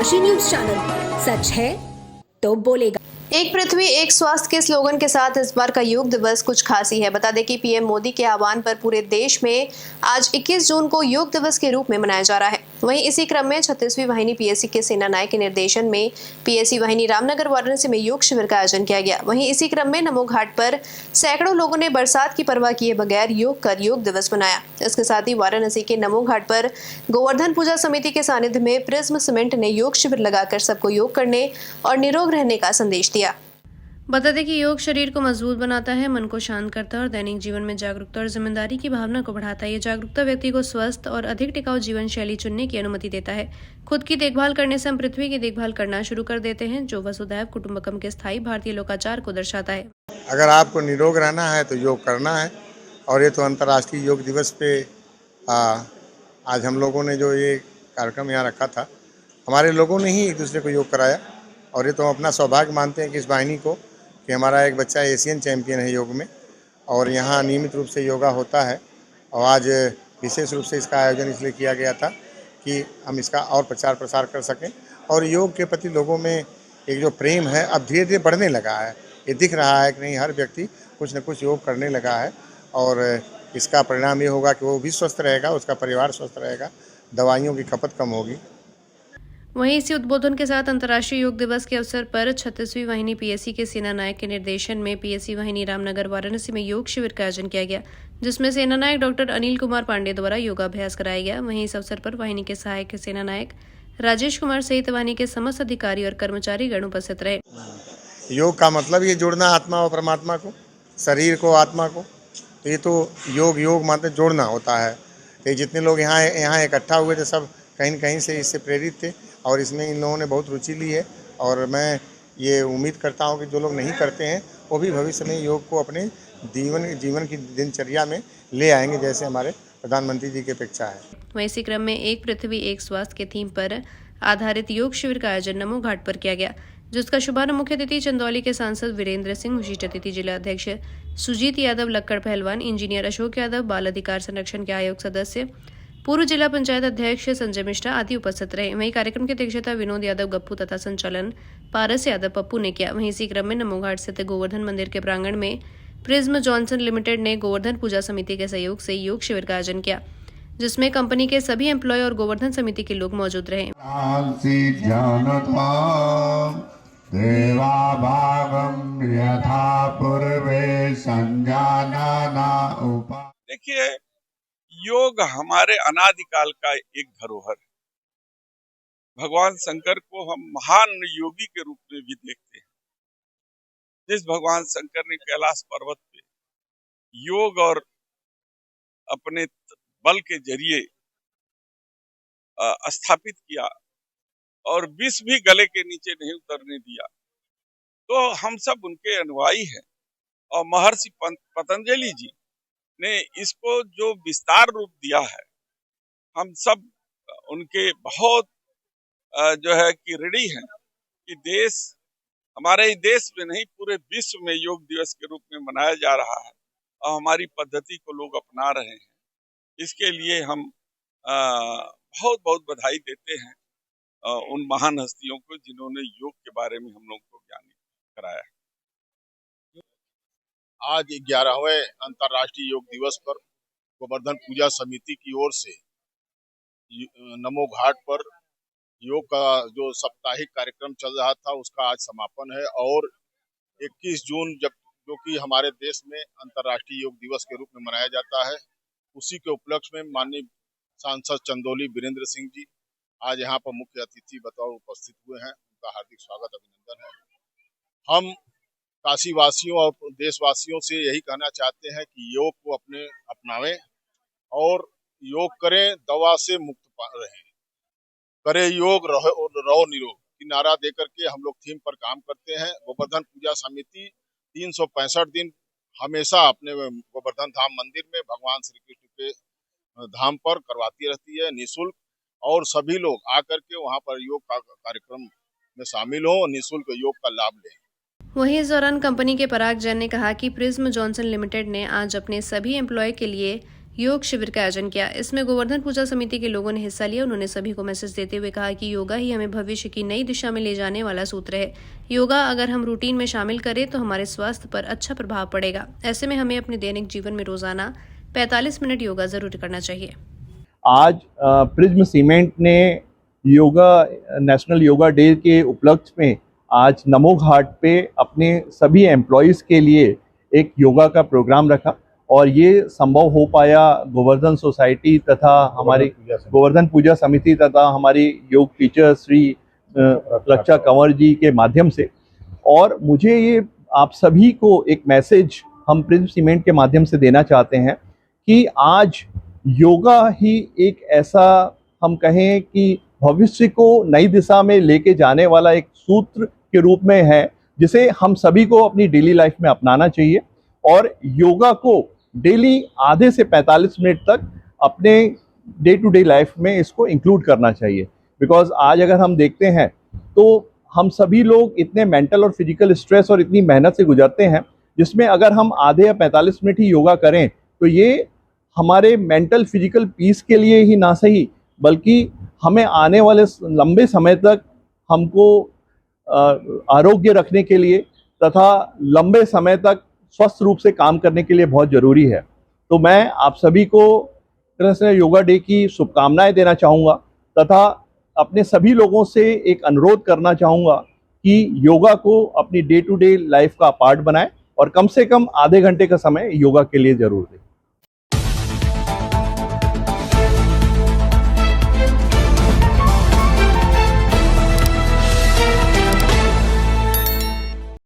Kashi news channel, सच है तो बोलेगा। एक पृथ्वी एक स्वास्थ्य के स्लोगन के साथ इस बार का योग दिवस कुछ खास ही है। बता दें कि पीएम मोदी के आह्वान पर पूरे देश में आज 21 जून को योग दिवस के रूप में मनाया जा रहा है। वहीं इसी क्रम में 36वीं वाहिनी पीएसी के सेना नायक के निर्देशन में पीएसी वाहिनी रामनगर वाराणसी में योग शिविर का आयोजन किया गया। वहीं इसी क्रम में नमो घाट पर सैकड़ों लोगों ने बरसात की परवाह किए बगैर योग कर योग दिवस मनाया। इसके साथ ही वाराणसी के नमो घाट पर गोवर्धन पूजा समिति के सानिध्य में प्रिज्म सीमेंट ने योग शिविर लगाकर सबको योग करने और निरोग रहने का संदेश दिया। बता दें कि योग शरीर को मजबूत बनाता है, मन को शांत करता है और दैनिक जीवन में जागरूकता और जिम्मेदारी की भावना को बढ़ाता है। ये जागरूकता व्यक्ति को स्वस्थ और अधिक टिकाऊ जीवन शैली चुनने की अनुमति देता है। खुद की देखभाल करने से हम पृथ्वी की देखभाल करना शुरू कर देते हैं, जो वसुधैव कुटुंबकम के स्थायी भारतीय लोकाचार को दर्शाता है। अगर आपको निरोग रहना है तो योग करना है। और ये तो अंतर्राष्ट्रीय योग दिवस पे आज हम लोगों ने जो ये कार्यक्रम यहाँ रखा था, हमारे लोगों ने ही एक दूसरे को योग कराया। और ये तो हम अपना सौभाग्य मानते हैं कि इस वाहिनी को कि हमारा एक बच्चा एशियन चैंपियन है योग में और यहाँ नियमित रूप से योगा होता है। और आज विशेष रूप से इसका आयोजन इसलिए किया गया था कि हम इसका और प्रचार प्रसार कर सकें। और योग के प्रति लोगों में एक जो प्रेम है अब धीरे धीरे बढ़ने लगा है। ये दिख रहा है कि नहीं, हर व्यक्ति कुछ न कुछ योग करने लगा है और इसका परिणाम ये होगा कि वो भी स्वस्थ रहेगा, उसका परिवार स्वस्थ रहेगा, दवाइयों की खपत कम होगी। वहीं इसी उद्बोधन के साथ अंतर्राष्ट्रीय योग दिवस के अवसर पर 36वीं वाहिनी पीएसी के सेना नायक के निर्देशन में पीएसी वाहिनी रामनगर वाराणसी में योग शिविर का आयोजन किया गया, जिसमें सेना नायक डॉक्टर अनिल कुमार पांडे द्वारा योगाभ्यास कराया गया। वहीं इस अवसर पर वाहिनी के सहायक सेना नायक राजेश कुमार सहित वाहिनी के समस्त अधिकारी और कर्मचारी गण उपस्थित रहे। योग का मतलब ये जोड़ना आत्मा और परमात्मा को, शरीर को, आत्मा को। तो ये तो योग मतलब जोड़ना होता है। तो जितने लोग यहाँ इकट्ठा हुए थे सब कहीं न कहीं से इससे प्रेरित थे और इसमें इन लोगों ने बहुत रुचि ली है। और मैं ये उम्मीद करता हूँ कि जो लोग नहीं करते हैं वो भी भविष्य में योग को अपने जीवन की दिनचर्या में ले आएंगे, जैसे हमारे प्रधानमंत्री जी की अपेक्षा है। वहीं इसी क्रम में एक पृथ्वी एक स्वास्थ्य के थीम पर आधारित योग शिविर का आयोजन नमो घाट पर किया गया, जिसका शुभारंभ मुख्य अतिथि चंदौली के सांसद वीरेंद्र सिंह, विशिष्ट अतिथि जिला अध्यक्ष सुजीत यादव, लक्कड़ पहलवान, इंजीनियर अशोक यादव, बाल अधिकार संरक्षण के आयोग सदस्य, पूर्व जिला पंचायत अध्यक्ष संजय मिश्रा आदि उपस्थित रहे। वहीं कार्यक्रम की अध्यक्षता विनोद यादव गप्पू तथा संचालन पारस यादव पप्पू ने किया। वहीं इसी क्रम में नमो घाट स्थित गोवर्धन मंदिर के प्रांगण में प्रिज्म जॉनसन लिमिटेड ने गोवर्धन पूजा समिति के सहयोग से योग शिविर का आयोजन किया, जिसमें कंपनी के सभी एम्प्लॉय और गोवर्धन समिति के लोग मौजूद रहे। देखिए, योग हमारे अनादिकाल का एक धरोहर है। भगवान शंकर को हम महान योगी के रूप में भी देखते हैं। जिस भगवान शंकर ने कैलाश पर्वत पे योग और अपने बल के जरिए स्थापित किया और विष भी गले के नीचे नहीं उतरने दिया, तो हम सब उनके अनुयायी हैं। और महर्षि पतंजलि जी ने इसको जो विस्तार रूप दिया है, हम सब उनके बहुत जो है कि ऋणी हैं कि हमारे देश में नहीं पूरे विश्व में योग दिवस के रूप में मनाया जा रहा है और हमारी पद्धति को लोग अपना रहे हैं। इसके लिए हम बहुत बहुत बधाई देते हैं उन महान हस्तियों को जिन्होंने योग के बारे में हम लोग को ज्ञानी कराया है। आज 11वें अंतर्राष्ट्रीय योग दिवस पर गोवर्धन पूजा समिति की ओर से नमो घाट पर योग का जो साप्ताहिक कार्यक्रम चल रहा था उसका आज समापन है। और 21 जून जो कि हमारे देश में अंतर्राष्ट्रीय योग दिवस के रूप में मनाया जाता है, उसी के उपलक्ष्य में माननीय सांसद चंदौली वीरेंद्र सिंह जी आज यहाँ पर मुख्य अतिथि बतौर उपस्थित हुए हैं। उनका हार्दिक स्वागत, अभिनंदन है। हम काशी वासियों और देशवासियों से यही कहना चाहते हैं कि योग को अपनावें और योग करें, दवा से मुक्त रहें। करे योग रहो निरोग की नारा देकर के हम लोग थीम पर काम करते हैं। गोवर्धन पूजा समिति 365 दिन हमेशा अपने गोवर्धन धाम मंदिर में भगवान श्री कृष्ण के धाम पर करवाती रहती है निःशुल्क, और सभी लोग आकर के वहां पर योग का कार्यक्रम में शामिल हो, निःशुल्क योग का लाभ लें। वहीं इस दौरान कंपनी के पराग जैन ने कहा कि प्रिज्म जॉनसन लिमिटेड ने आज अपने सभी एम्प्लॉय के लिए योग शिविर का आयोजन किया। इसमें गोवर्धन पूजा समिति के लोगों ने हिस्सा लिया। उन्होंने सभी को मैसेज देते हुए कहा कि योगा ही हमें भविष्य की नई दिशा में ले जाने वाला सूत्र है। योगा अगर हम रूटीन में शामिल करें तो हमारे स्वास्थ्य पर अच्छा प्रभाव पड़ेगा। ऐसे में हमें अपने दैनिक जीवन में रोजाना 45 मिनट योगा जरूर करना चाहिए। आज प्रिज्म सीमेंट ने योगा नेशनल योगा डे के उपलक्ष्य में आज नमो घाट पे अपने सभी एम्प्लॉयज़ के लिए एक योगा का प्रोग्राम रखा और ये संभव हो पाया गोवर्धन सोसाइटी तथा हमारी गोवर्धन पूजा समिति तथा हमारी योग टीचर श्री लक्षा कंवर जी के माध्यम से। और मुझे ये आप सभी को एक मैसेज हम प्रिज्म सीमेंट के माध्यम से देना चाहते हैं कि आज योगा ही एक ऐसा हम कहें कि भविष्य को नई दिशा में लेके जाने वाला एक सूत्र के रूप में है, जिसे हम सभी को अपनी डेली लाइफ में अपनाना चाहिए और योगा को डेली आधे से 45 मिनट तक अपने डे टू डे लाइफ में इसको इंक्लूड करना चाहिए। बिकॉज आज अगर हम देखते हैं तो हम सभी लोग इतने मेंटल और फिजिकल स्ट्रेस और इतनी मेहनत से गुजरते हैं, जिसमें अगर हम आधे या 45 मिनट ही योगा करें तो ये हमारे मेंटल फिजिकल पीस के लिए ही ना सही बल्कि हमें आने वाले लंबे समय तक हमको आरोग्य रखने के लिए तथा लंबे समय तक स्वस्थ रूप से काम करने के लिए बहुत ज़रूरी है। तो मैं आप सभी को इंटरनेशनल योगा डे की शुभकामनाएं देना चाहूँगा तथा अपने सभी लोगों से एक अनुरोध करना चाहूँगा कि योगा को अपनी डे टू डे लाइफ का पार्ट बनाएं और कम से कम आधे घंटे का समय योगा के लिए ज़रूर दें।